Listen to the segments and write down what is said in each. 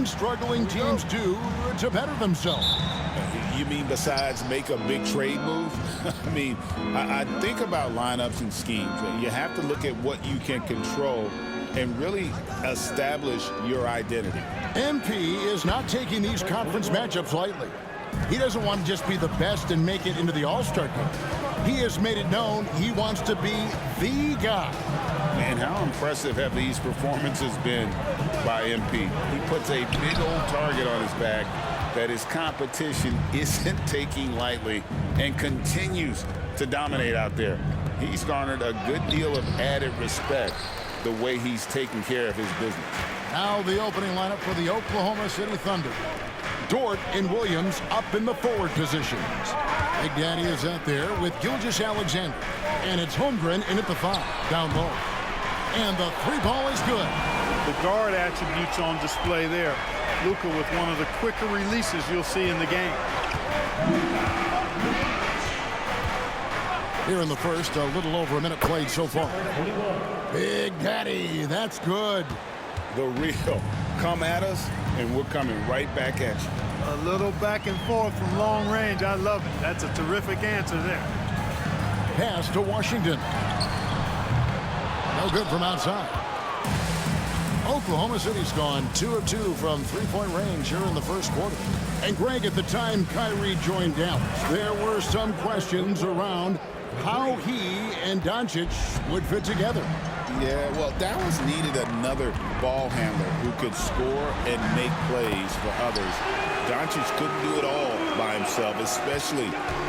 can struggling teams do to better themselves? You mean besides make a big trade move? I mean, I think about lineups and schemes. You have to look at what you can control and really establish your identity. MP is not taking these conference matchups lightly. He doesn't want to just be the best and make it into the All-Star game. He has made it known he wants to be the guy. Man, how impressive have these performances been by MP? He puts a big old target on his back that his competition isn't taking lightly and continues to dominate out there. He's garnered a good deal of added respect the way he's taking care of his business. Now the opening lineup for the Oklahoma City Thunder. Dort and Williams up in the forward positions. Big Daddy is out there with Gilgeous-Alexander. And it's Holmgren in at the 5, down low. And the 3 ball is good. The guard attributes on display there. Luka with one of the quicker releases you'll see in the game. Here in the first, a little over a minute played so far. Big Daddy, that's good. The real. Come at us, and we're coming right back at you. A little back and forth from long range. I love it. That's a terrific answer there. Pass to Washington. No good from outside. Oklahoma City's gone 2 of 2 from three-point range here in the first quarter. And Greg, at the time Kyrie joined Dallas, there were some questions around how he and Doncic would fit together. Yeah, well, Dallas needed another ball handler who could score and make plays for others. Doncic couldn't do it all by himself, especially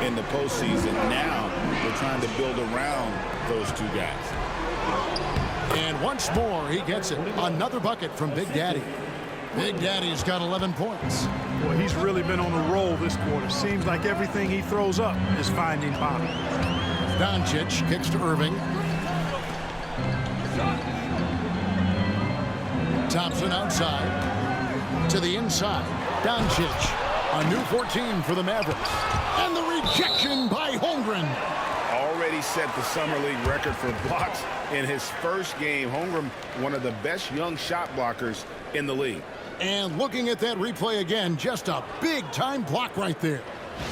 in the postseason. Now they're trying to build around those two guys. And once more, he gets it. Another bucket from Big Daddy. Big Daddy's got 11 points. Boy, he's really been on a roll this quarter. Seems like everything he throws up is finding bottom. Doncic kicks to Irving. Thompson outside. To the inside. Doncic. A new 14 for the Mavericks. And the rejection by Holmgren. Already set the Summer League record for blocks in his first game. Holmgren, one of the best young shot blockers in the league. And looking at that replay again, just a big-time block right there.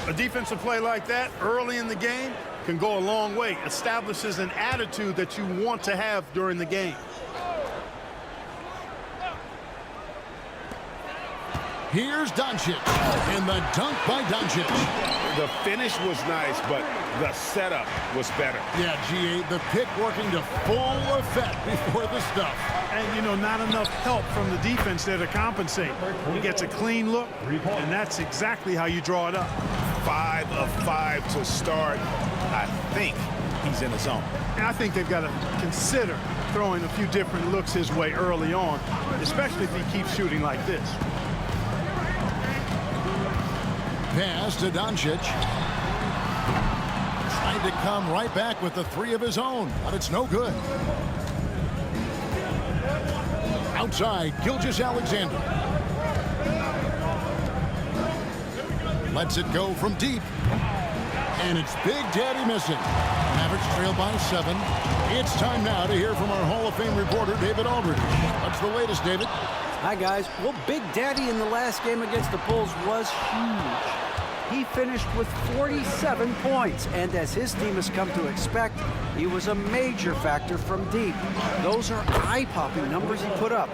A defensive play like that early in the game can go a long way. Establishes an attitude that you want to have during the game. Here's Doncic, and the dunk by Doncic. The finish was nice, but the setup was better. Yeah, G.A., the pick working to full effect before the stuff. And, you know, not enough help from the defense there to compensate. He gets a clean look, and that's exactly how you draw it up. 5 of 5 to start. I think he's in the zone. And I think they've got to consider throwing a few different looks his way early on, especially if he keeps shooting like this. Pass to Doncic. Trying to come right back with the 3 of his own, but it's no good. Outside, Gilgeous-Alexander. Lets it go from deep. And it's Big Daddy missing. Mavericks trail by 7. It's time now to hear from our Hall of Fame reporter, David Aldridge. What's the latest, David? Hi, guys. Well, Big Daddy in the last game against the Bulls was huge. He finished with 47 points, and as his team has come to expect, he was a major factor from deep. Those are eye-popping numbers he put up.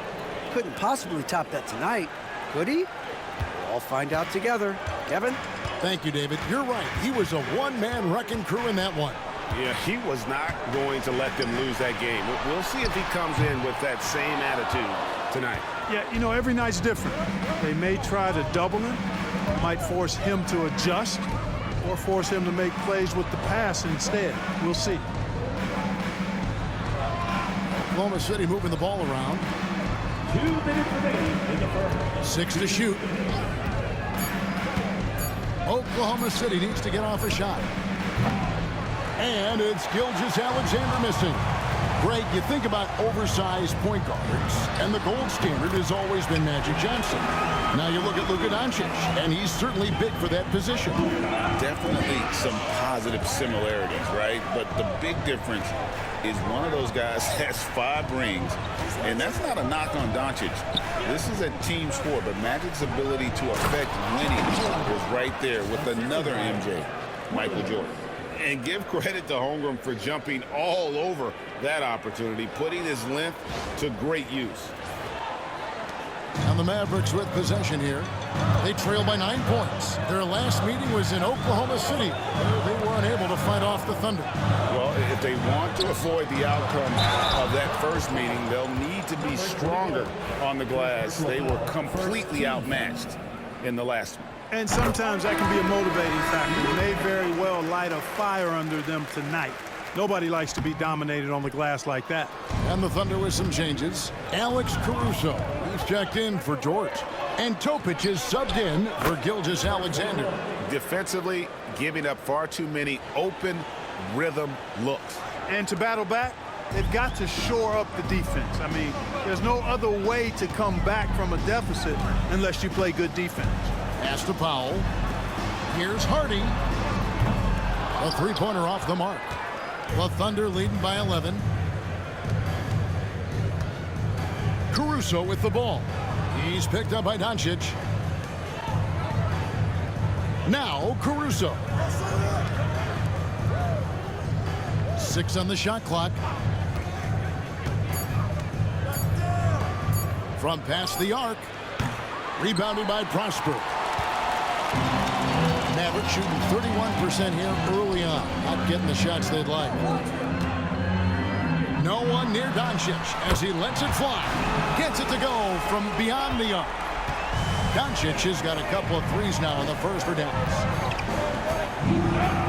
Couldn't possibly top that tonight, could he? We'll all find out together. Kevin? Thank you, David. You're right. He was a one-man wrecking crew in that one. Yeah, he was not going to let them lose that game. We'll see if he comes in with that same attitude tonight. Yeah, you know, every night's different. They may try to double him, might force him to adjust, or force him to make plays with the pass instead. We'll see. Oklahoma City moving the ball around. 2 minutes remaining in the first. 6 to shoot. Oklahoma City needs to get off a shot. And it's Gilgeous-Alexander missing. Greg, you think about oversized point guards, and the gold standard has always been Magic Johnson. Now you look at Luka Doncic, and he's certainly big for that position. Definitely some positive similarities, right? But the big difference is one of those guys has 5 rings, and that's not a knock on Doncic. This is a team sport, but Magic's ability to affect winning is right there with another MJ, Michael Jordan. And give credit to Holmgren for jumping all over that opportunity, putting his length to great use. And the Mavericks with possession here. They trail by 9 points. Their last meeting was in Oklahoma City, where they were unable to fight off the Thunder. Well, if they want to avoid the outcome of that first meeting, they'll need to be stronger on the glass. They were completely outmatched in the last one. And sometimes that can be a motivating factor. May very well light a fire under them tonight. Nobody likes to be dominated on the glass like that. And the Thunder with some changes. Alex Caruso, he's checked in for George. And Topic is subbed in for Gilgeous-Alexander. Defensively, giving up far too many open rhythm looks. And to battle back, they've got to shore up the defense. I mean, there's no other way to come back from a deficit unless you play good defense. Pass to Powell. Here's Hardy. A three-pointer off the mark. The Thunder leading by 11. Caruso with the ball. He's picked up by Doncic. Now Caruso. 6 on the shot clock. From past the arc. Rebounded by Prosper. Mavericks shooting 31% here early on. Not getting the shots they'd like. No one near Doncic as he lets it fly. Gets it to go from beyond the arc. Doncic has got a couple of threes now in the first for Dallas.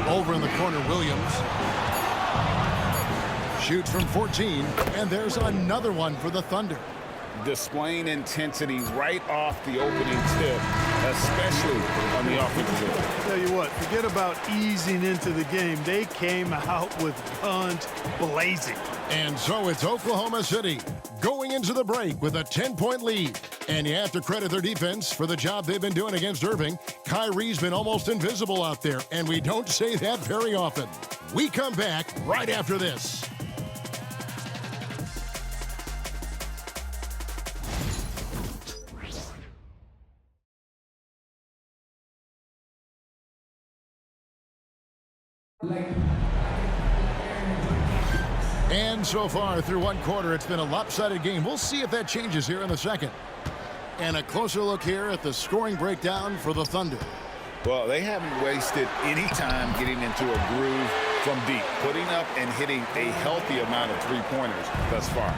Over in the corner, Williams. Shoots from 14, and there's another one for the Thunder. Displaying intensity right off the opening tip, especially on the offensive end. Tell you what, forget about easing into the game. They came out with guns blazing. And so it's Oklahoma City going into the break with a 10-point lead. And you have to credit their defense for the job they've been doing against Irving. Kyrie's been almost invisible out there, and we don't say that very often. We come back right after this. And so far through one quarter, it's been a lopsided game. We'll see if that changes here in the second. And a closer look here at the scoring breakdown for the Thunder. Well, they haven't wasted any time getting into a groove from deep, putting up and hitting a healthy amount of three-pointers thus far.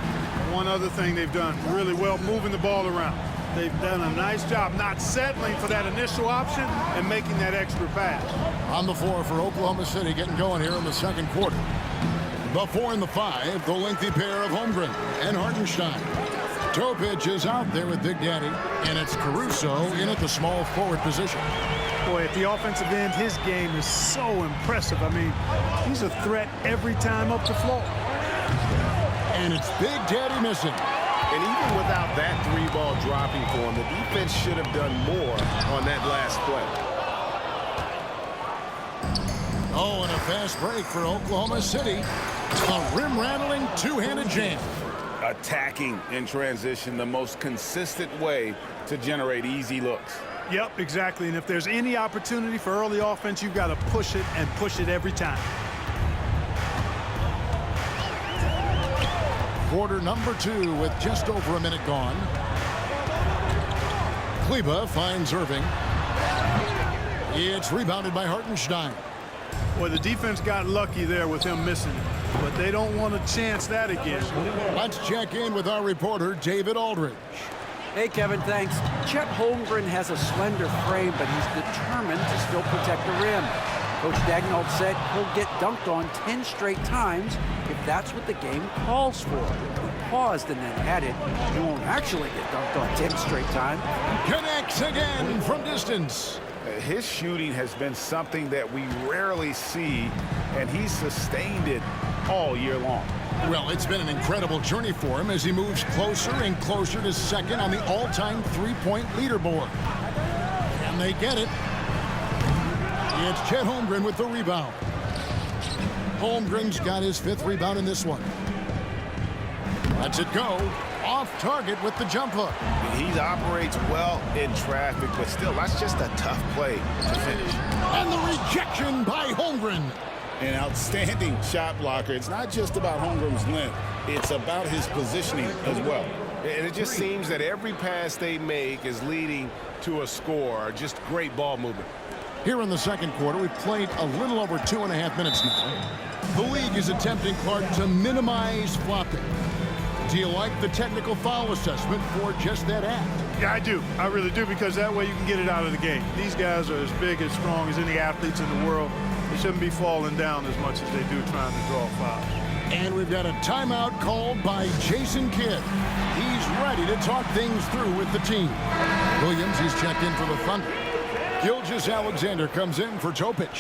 One other thing they've done really well, moving the ball around. They've done a nice job not settling for that initial option and making that extra pass. On the floor for Oklahoma City, getting going here in the second quarter. The 4 and the 5, the lengthy pair of Holmgren and Hartenstein. Topic is out there with Big Daddy, and it's Caruso in at the small forward position. Boy, at the offensive end, his game is so impressive. I mean, he's a threat every time up the floor. And it's Big Daddy missing. And even without that three-ball dropping for him, the defense should have done more on that last play. Oh, and a fast break for Oklahoma City. A rim-rattling two-handed jam. Attacking in transition, the most consistent way to generate easy looks. Yep, exactly. And if there's any opportunity for early offense, you've got to push it and push it every time. Quarter number 2 with just over a minute gone. Kleba finds Irving. It's rebounded by Hartenstein. Well, the defense got lucky there with him missing it, but they don't want to chance that again. Let's check in with our reporter, David Aldridge. Hey, Kevin, thanks. Chet Holmgren has a slender frame, but he's determined to still protect the rim. Coach Dagnall said he'll get dunked on 10 straight times if that's what the game calls for. He paused and then added, he won't actually get dunked on 10 straight times. Connects again from distance. His shooting has been something that we rarely see, and he's sustained it all year long. Well, it's been an incredible journey for him as he moves closer and closer to second on the all-time three-point leaderboard. And they get it. It's Chet Holmgren with the rebound. Holmgren's got his 5th rebound in this one. Lets it go. Off target with the jump hook. He operates well in traffic, but still, that's just a tough play to finish. And the rejection by Holmgren. An outstanding shot blocker. It's not just about Holmgren's length. It's about his positioning as well. And it just seems that every pass they make is leading to a score. Just great ball movement. Here in the second quarter, we've played a little over 2.5 minutes now. The league is attempting, Clark, to minimize flopping. Do you like the technical foul assessment for just that act? Yeah, I do. I really do, because that way you can get it out of the game. These guys are as big and strong as any athletes in the world. They shouldn't be falling down as much as they do trying to draw fouls. And we've got a timeout called by Jason Kidd. He's ready to talk things through with the team. Williams, he's checked in for the Thunder. Gilgeous-Alexander comes in for Topic.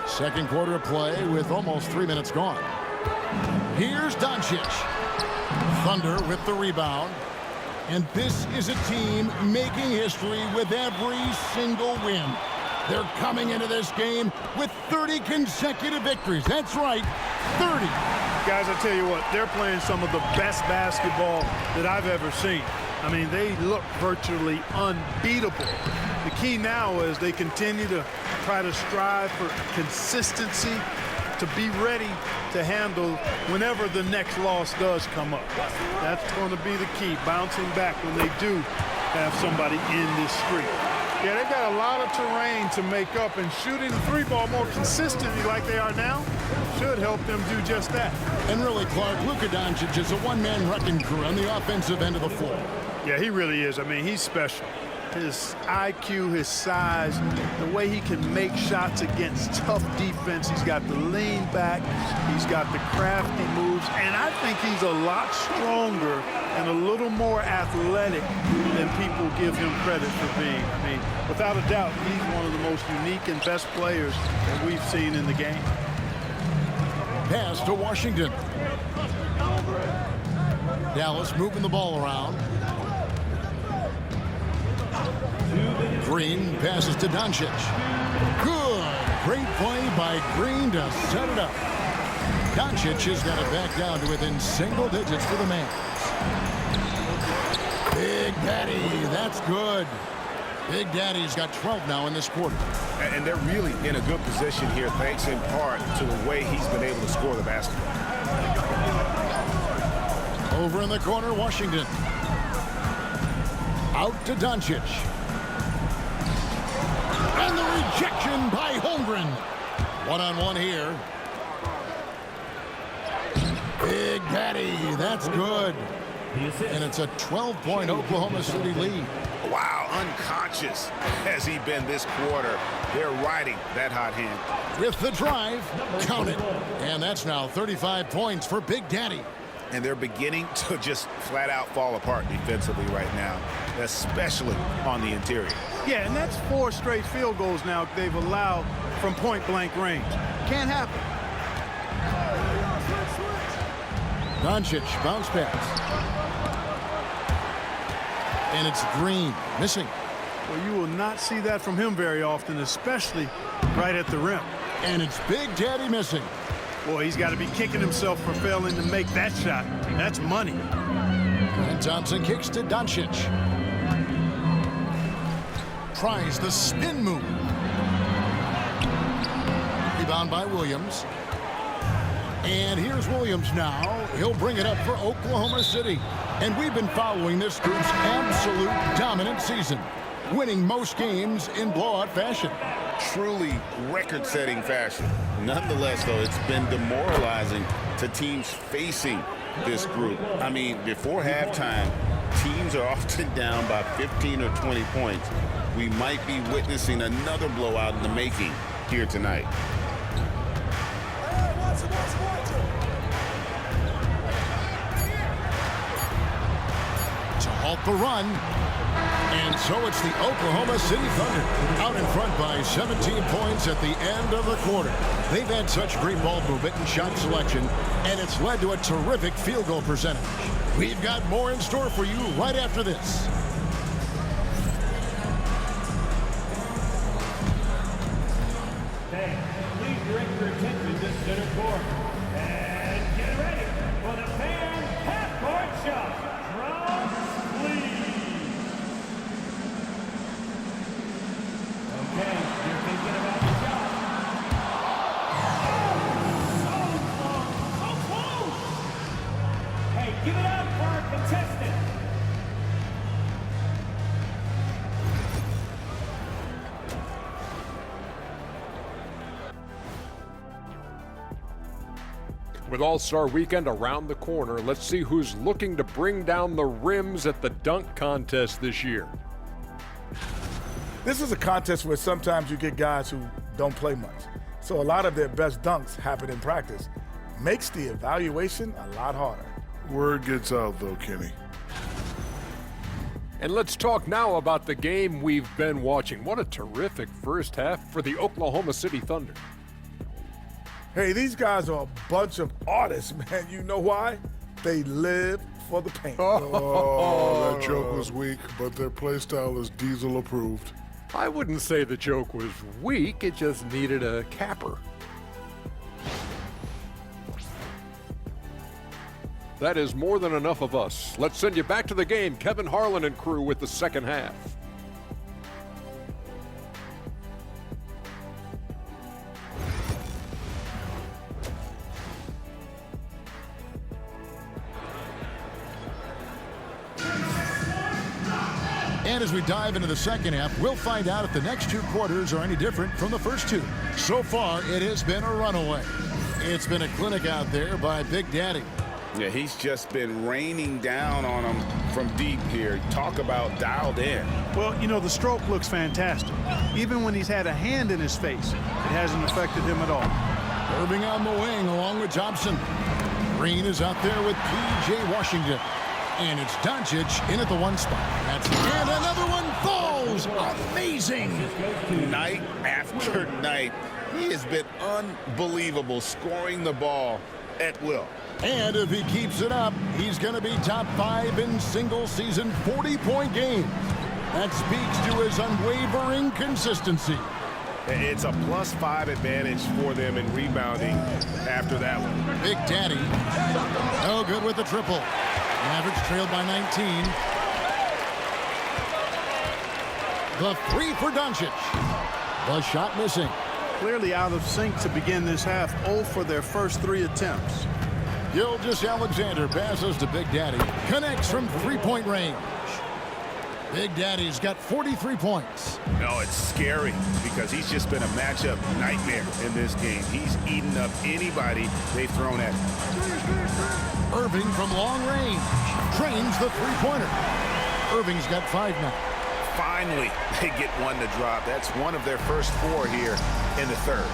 Second quarter of play with almost 3 minutes gone. Here's Doncic. Thunder with the rebound. And this is a team making history with every single win. They're coming into this game with 30 consecutive victories. That's right, 30. Guys, I tell you what, they're playing some of the best basketball that I've ever seen. I mean, they look virtually unbeatable. The key now is they continue to try to strive for consistency, to be ready to handle whenever the next loss does come up. That's going to be the key, bouncing back when they do have somebody in this streak. Yeah, they've got a lot of terrain to make up, and shooting the three ball more consistently like they are now should help them do just that. And really, Clark, Luka Doncic is a one-man wrecking crew on the offensive end of the floor. Yeah, he really is. I mean, he's special. His IQ, his size, the way he can make shots against tough defense. He's got the lean back. He's got the crafty moves. And I think he's a lot stronger and a little more athletic than people give him credit for being. I mean, without a doubt, he's one of the most unique and best players that we've seen in the game. Pass to Washington. Dallas moving the ball around. Green passes to Doncic. Good. Great play by Green to set it up. Doncic has got it back down to within single digits for the Mavs. Big Daddy, that's good. Big Daddy's got 12 now in this quarter. And they're really in a good position here, thanks in part to the way he's been able to score the basketball. Over in the corner, Washington. Out to Doncic. And the rejection by Holmgren. One-on-one here. Big Daddy, that's good. And it's a 12-point Oklahoma City lead. Wow, unconscious has he been this quarter. They're riding that hot hand. With the drive, count it. And that's now 35 points for Big Daddy. And they're beginning to just flat out fall apart defensively right now, especially on the interior. Yeah, and that's 4 straight field goals now they've allowed from point-blank range. Can't happen. Doncic, bounce pass. And it's Green, missing. Well, you will not see that from him very often, especially right at the rim. And it's Big Daddy missing. Boy, he's got to be kicking himself for failing to make that shot. That's money. And Thompson kicks to Doncic. Tries the spin move. Rebound by Williams. And here's Williams now. He'll bring it up for Oklahoma City. And we've been following this group's absolute dominant season, winning most games in blowout fashion. Truly record-setting fashion. Nonetheless, though, it's been demoralizing to teams facing this group. I mean, before halftime, teams are often down by 15 or 20 points. We might be witnessing another blowout in the making here tonight. a run. And so it's the Oklahoma City Thunder out in front by 17 points at the end of the quarter. They've had such great ball movement and shot selection, and it's led to a terrific field goal percentage. We've got more in store for you right after this. Hey, please direct your attention to center court. And get ready for the fan half-court shot from Cleveland. Okay, you're thinking about the shot. So close! Hey, give it up for our contestant. With All-Star Weekend around the corner, let's see who's looking to bring down the rims at the dunk contest this year. This is a contest where sometimes you get guys who don't play much. So a lot of their best dunks happen in practice. Makes the evaluation a lot harder. Word gets out, though, Kenny. And let's talk now about the game we've been watching. What a terrific first half for the Oklahoma City Thunder. Hey, these guys are a bunch of artists, man. You know why? They live for the paint. Oh, that joke was weak, but their play style is Diesel approved. I wouldn't say the joke was weak, it just needed a capper. That is more than enough of us. Let's send you back to the game. Kevin Harlan and crew with the second half. And as we dive into the second half, we'll find out if the next two quarters are any different from the first two. So far, it has been a runaway. It's been a clinic out there by Big Daddy. Yeah, he's just been raining down on them from deep here. Talk about dialed in. Well, you know, the stroke looks fantastic. Even when he's had a hand in his face, it hasn't affected him at all. Irving on the wing along with Thompson. Green is out there with P.J. Washington. And it's Doncic in at the one spot. And another one falls. Amazing. Night after night, he has been unbelievable scoring the ball at will. And if he keeps it up, he's going to be top 5 in single-season 40-point games. That speaks to his unwavering consistency. It's a +5 advantage for them in rebounding after that one. Big Daddy, no good with the triple. Mavericks trailed by 19. The three for Doncic. The shot missing. Clearly out of sync to begin this half, 0 for their first 3 attempts. Gilgeous-Alexander passes to Big Daddy. Connects from three-point range. Big Daddy's got 43 points. No, it's scary because he's just been a matchup nightmare in this game. He's eaten up anybody they've thrown at him. Irving from long range. Trains the three-pointer. Irving's got 5 now. Finally, they get one to drop. That's one of their first 4 here in the third.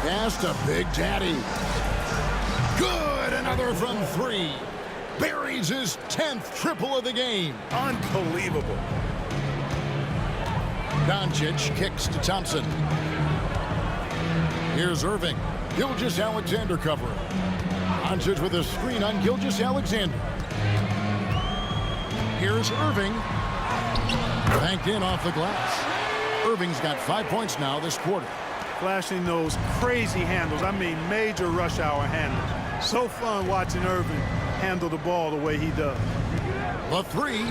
Pass to Big Daddy. Good, another from 3. Buries his 10th triple of the game. Unbelievable. Doncic kicks to Thompson. Here's Irving. Gilgeous-Alexander covering. Doncic with a screen on Gilgeous-Alexander. Here's Irving. Banked in off the glass. Irving's got 5 points now this quarter. Flashing those crazy handles. I mean, major rush hour handles. So fun watching Irving handle the ball the way he does. The 3.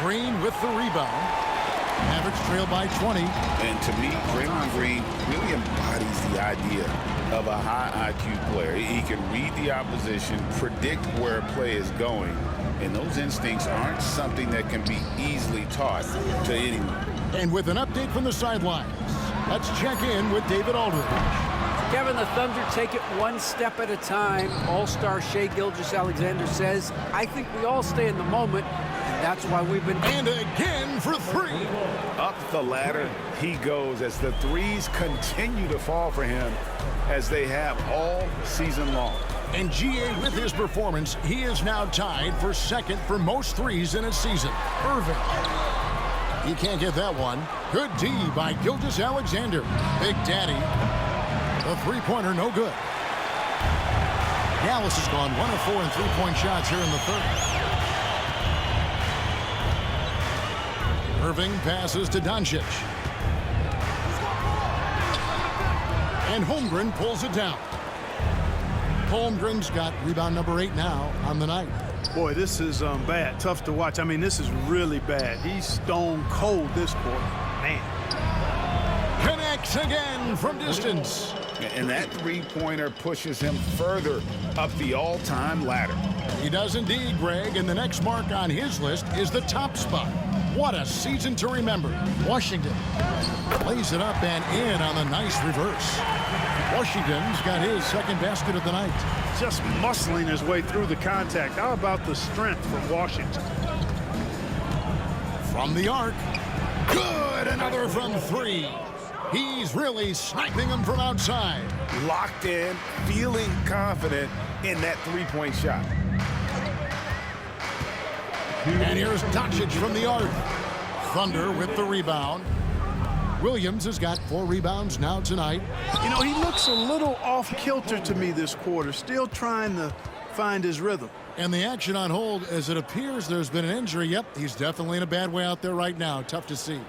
Green with the rebound. Mavericks trail by 20. And to me, Draymond Green really embodies the idea of a high IQ player. He can read the opposition, predict where a play is going, and those instincts aren't something that can be easily taught to anyone. And with an update from the sidelines, let's check in with David Aldridge. Kevin, the Thunder take it one step at a time. All-star Shai Gilgeous-Alexander says, I think we all stay in the moment, and that's why we've been... And again for 3. Up the ladder he goes as the threes continue to fall for him as they have all season long. And GA, with his performance, he is now tied for second for most threes in a season. Irving. He can't get that one. Good D by Gilgeous-Alexander. Big Daddy. The three-pointer no good. Dallas has gone 1 of 4 in three-point shots here in the third. Irving passes to Doncic. And Holmgren pulls it down. Holmgren's got rebound number 8 now on the night. Boy, this is bad. Tough to watch. I mean, this is really bad. He's stone cold this quarter. Man. Connects again from distance. And that three-pointer pushes him further up the all-time ladder. He does indeed, Greg, and the next mark on his list is the top spot. What a season to remember. Washington lays it up and in on the nice reverse. Washington's got his second basket of the night. Just muscling his way through the contact. How about the strength from Washington? From the arc. Good, another from 3. He's really sniping them from outside. Locked in, feeling confident in that three-point shot. And here's Doncic from the arc. Thunder with the rebound. Williams has got 4 rebounds now tonight. You know, he looks a little off-kilter to me this quarter, still trying to find his rhythm. And the action on hold, as it appears there's been an injury. Yep, he's definitely in a bad way out there right now. Tough to see.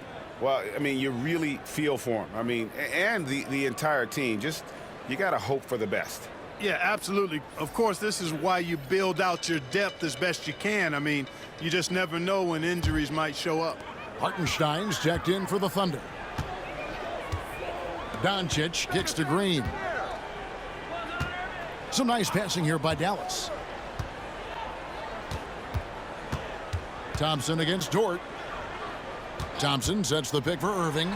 Well, I mean, you really feel for him. I mean, and the entire team. Just, you got to hope for the best. Yeah, absolutely. Of course, this is why you build out your depth as best you can. I mean, you just never know when injuries might show up. Hartenstein's checked in for the Thunder. Doncic kicks to Green. Some nice passing here by Dallas. Thompson against Dort. Thompson sets the pick for Irving.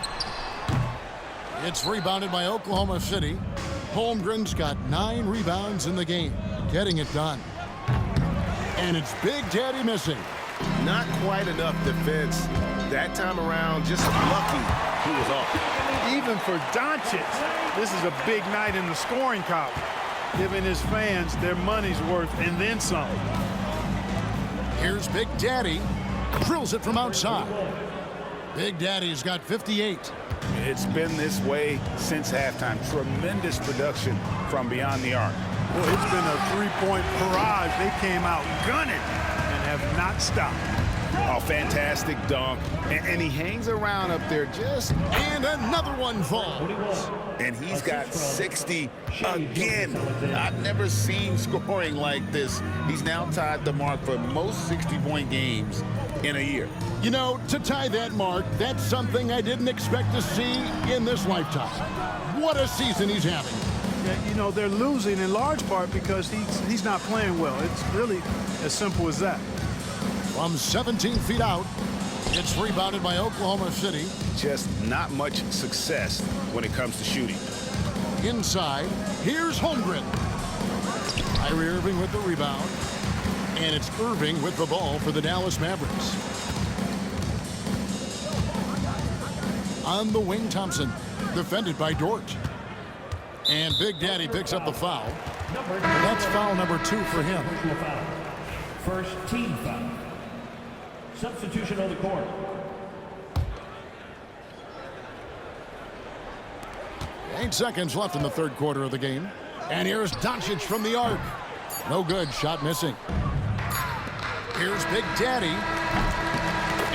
It's rebounded by Oklahoma City. Holmgren's got 9 rebounds in the game, getting it done. And it's Big Daddy missing. Not quite enough defense that time around. Just lucky he was off. Even for Doncic, this is a big night in the scoring column, giving his fans their money's worth and then some. Here's Big Daddy. Drills it from outside. Big Daddy's got 58. It's been this way since halftime. Tremendous production from beyond the arc. Well, it's been a three-point barrage. They came out gunning and have not stopped. Oh, fantastic dunk. And he hangs around up there just... And another one falls. And he's got 60 again. I've never seen scoring like this. He's now tied the mark for most 60-point games in a year. You know, to tie that mark, that's something I didn't expect to see in this lifetime. What a season he's having. Yeah, you know, they're losing in large part because he's not playing well. It's really as simple as that. From 17 feet out, it's rebounded by Oklahoma City. Just not much success when it comes to shooting. Inside, here's Holmgren. Kyrie Irving with the rebound. And it's Irving with the ball for the Dallas Mavericks. On the wing, Thompson, defended by Dort. And Big Daddy picks up the foul. That's foul number 2 for him. First team foul. Substitution on the court. Eight seconds left in the third quarter of the game. And here's Doncic from the arc. No good, shot missing. Here's Big Daddy.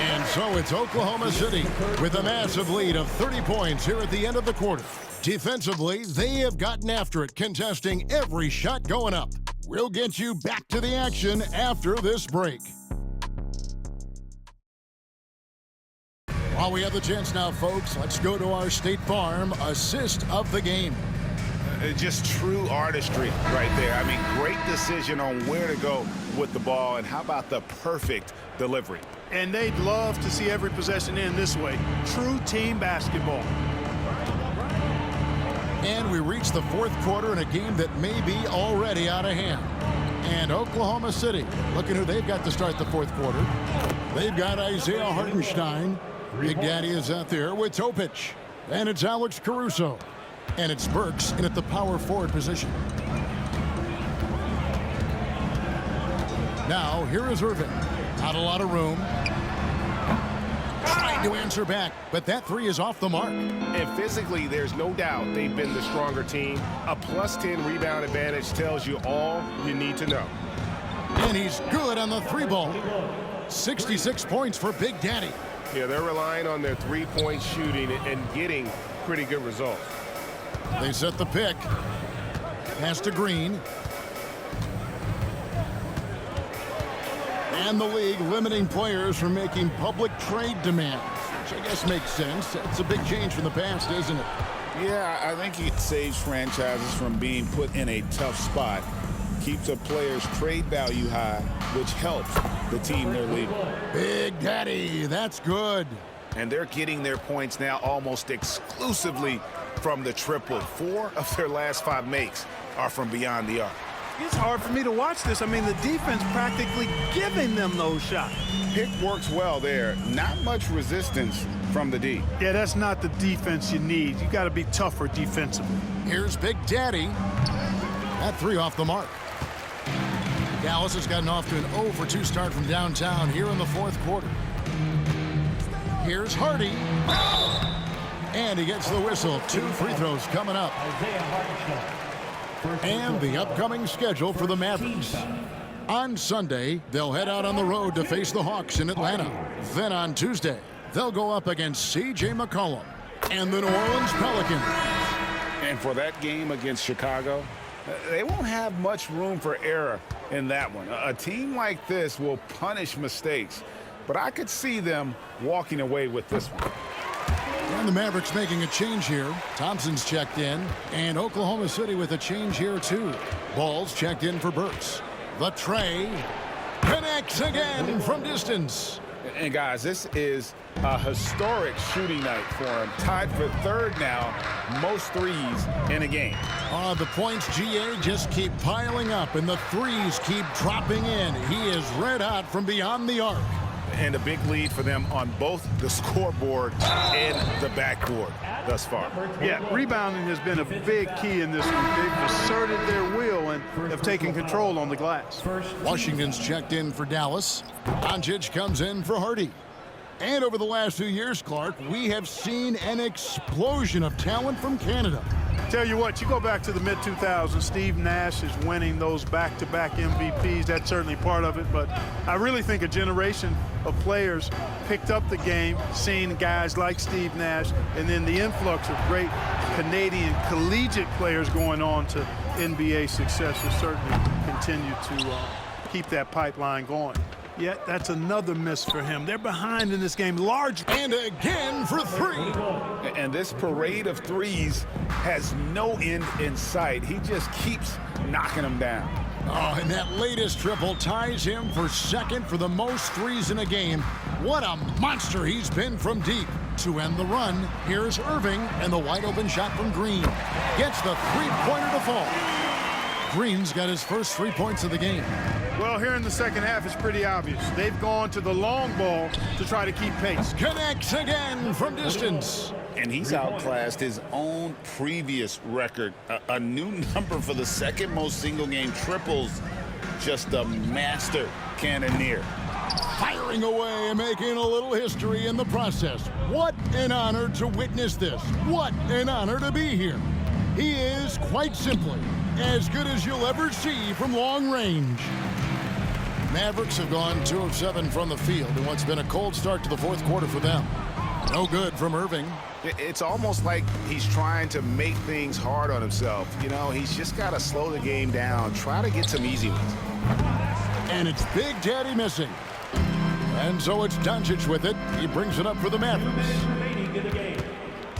And so it's Oklahoma City with a massive lead of 30 points here at the end of the quarter. Defensively, they have gotten after it, contesting every shot going up. We'll get you back to the action after this break. While we have the chance now, folks, let's go to our State Farm assist of the game. Just true artistry right there. I mean, great decision on where to go with the ball, and how about the perfect delivery? And they'd love to see every possession end this way. True team basketball. And we reach the fourth quarter in a game that may be already out of hand. And Oklahoma City, looking who they've got to start the fourth quarter. They've got Isaiah Hartenstein. Big Daddy is out there with Topic. And it's Alex Caruso. And it's Burks in at the power forward position. Now, here is Irving. Not a lot of room. Trying to answer back, but that three is off the mark. And physically, there's no doubt they've been the stronger team. A +10 rebound advantage tells you all you need to know. And he's good on the three ball. 66 points for Big Daddy. Yeah, they're relying on their three-point shooting and getting pretty good results. They set the pick. Pass to Green. And the league limiting players from making public trade demands, which I guess makes sense. It's a big change from the past, isn't it? Yeah, I think it saves franchises from being put in a tough spot. Keeps a player's trade value high, which helps the team they're leading. Big Daddy, that's good. And they're getting their points now almost exclusively from the triple. 4 of their last 5 makes are from beyond the arc. It's hard for me to watch this. I mean, the defense practically giving them those shots. Pick works well there. Not much resistance from the D. Yeah, that's not the defense you need. You got to be tougher defensively. Here's Big Daddy. That three off the mark. Dallas has gotten off to an 0 for 2 start from downtown here in the fourth quarter. Here's Hardy. And he gets the whistle. 2 free throws coming up. And the upcoming schedule for the Mavericks. On Sunday, they'll head out on the road to face the Hawks in Atlanta. Then on Tuesday, they'll go up against C.J. McCollum and the New Orleans Pelicans. And for that game against Chicago, they won't have much room for error in that one. A team like this will punish mistakes, but I could see them walking away with this one. And the Mavericks making a change here. Thompson's checked in, and Oklahoma City with a change here too. Ball's checked in for Burks. The tray connects again from distance. And guys, this is a historic shooting night for him. Tied for 3rd now, most threes in a game. The points, GA, just keep piling up, and the threes keep dropping in. He is red hot from beyond the arc. And a big lead for them on both the scoreboard and the backboard thus far. Yeah, rebounding has been a big key in this one. They've asserted their will and have taken control on the glass. Washington's checked in for Dallas. Doncic comes in for Hardy. And over the last few years, Clark, we have seen an explosion of talent from Canada. Tell you what, you go back to the mid-2000s, Steve Nash is winning those back-to-back MVPs. That's certainly part of it, but I really think a generation of players picked up the game, seeing guys like Steve Nash, and then the influx of great Canadian collegiate players going on to NBA success has certainly continued to keep that pipeline going. Yet that's another miss for him. They're behind in this game large. And again for 3. And this parade of threes has no end in sight. He just keeps knocking them down. Oh, and that latest triple ties him for 2nd for the most threes in a game. What a monster he's been from deep. To end the run, here's Irving, and the wide open shot from Green. Gets the three-pointer to fall. Green's got his first 3 points of the game. Well, here in the second half, it's pretty obvious. They've gone to the long ball to try to keep pace. Connects again from distance. And he's outclassed his own previous record. A new number for the 2nd most single-game triples. Just a master cannoneer. Firing away and making a little history in the process. What an honor to witness this. What an honor to be here. He is, quite simply, as good as you'll ever see from long range. Mavericks have gone 2 of 7 from the field in what's been a cold start to the fourth quarter for them. No good from Irving. It's almost like he's trying to make things hard on himself. You know, he's just got to slow the game down, try to get some easy ones. And it's Big Daddy missing. And so it's Doncic with it. He brings it up for the Mavericks. 2 minutes remaining in the game.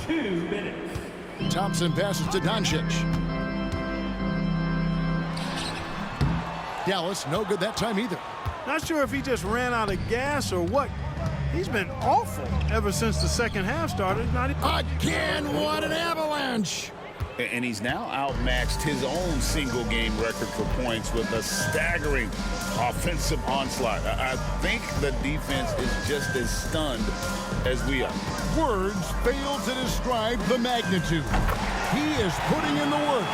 2 minutes. Thompson passes to Doncic. Dallas, no good that time either. Not sure if he just ran out of gas or what. He's been awful ever since the second half started. Again, what an avalanche! And he's now outmatched his own single-game record for points with a staggering offensive onslaught. I think the defense is just as stunned as we are. Words fail to describe the magnitude. He is putting in the work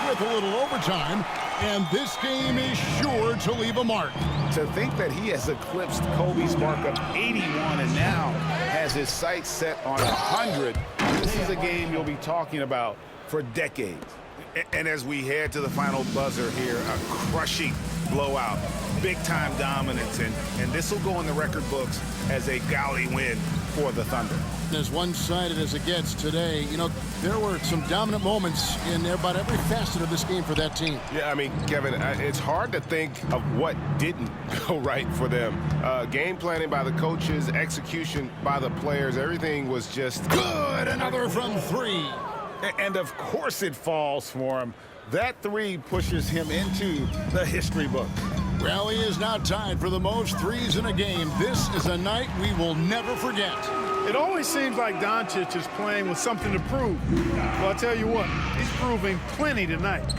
with a little overtime. And this game is sure to leave a mark. To think that he has eclipsed Kobe's mark of 81 and now has his sights set on 100, this is a game you'll be talking about for decades. And as we head to the final buzzer here, a crushing blowout, big-time dominance, and this will go in the record books as a galley win for the Thunder. As one-sided as it gets today, you know, there were some dominant moments in about every facet of this game for that team. Yeah, I mean, Kevin, it's hard to think of what didn't go right for them. Game planning by the coaches, execution by the players, everything was just good. Another from three. And of course it falls for him. That three pushes him into the history book. Well, he is now tied for the most threes in a game. This is a night we will never forget. It always seems like Doncic is playing with something to prove. Well, I'll tell you what, he's proving plenty tonight.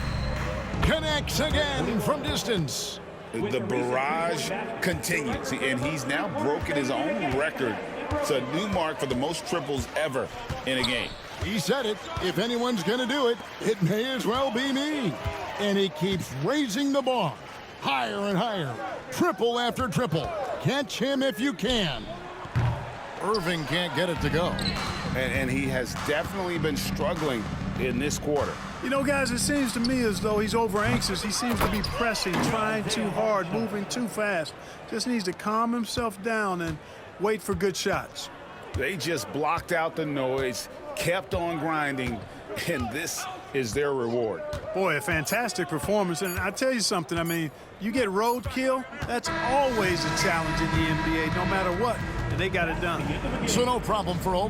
Connects again from distance. The barrage continues, and he's now broken his own record. It's a new mark for the most triples ever in a game. He said it. If anyone's going to do it, it may as well be me. And he keeps raising the bar. Higher and higher. Triple after triple. Catch him if you can. Irving can't get it to go. And he has definitely been struggling in this quarter. You know, guys, it seems to me as though he's over-anxious. He seems to be pressing, trying too hard, moving too fast. Just needs to calm himself down and wait for good shots. They just blocked out the noise, kept on grinding, and this is their reward. Boy, a fantastic performance. And I tell you something, I mean, you get roadkill, that's always a challenge in the NBA, no matter what. And they got it done. So no problem for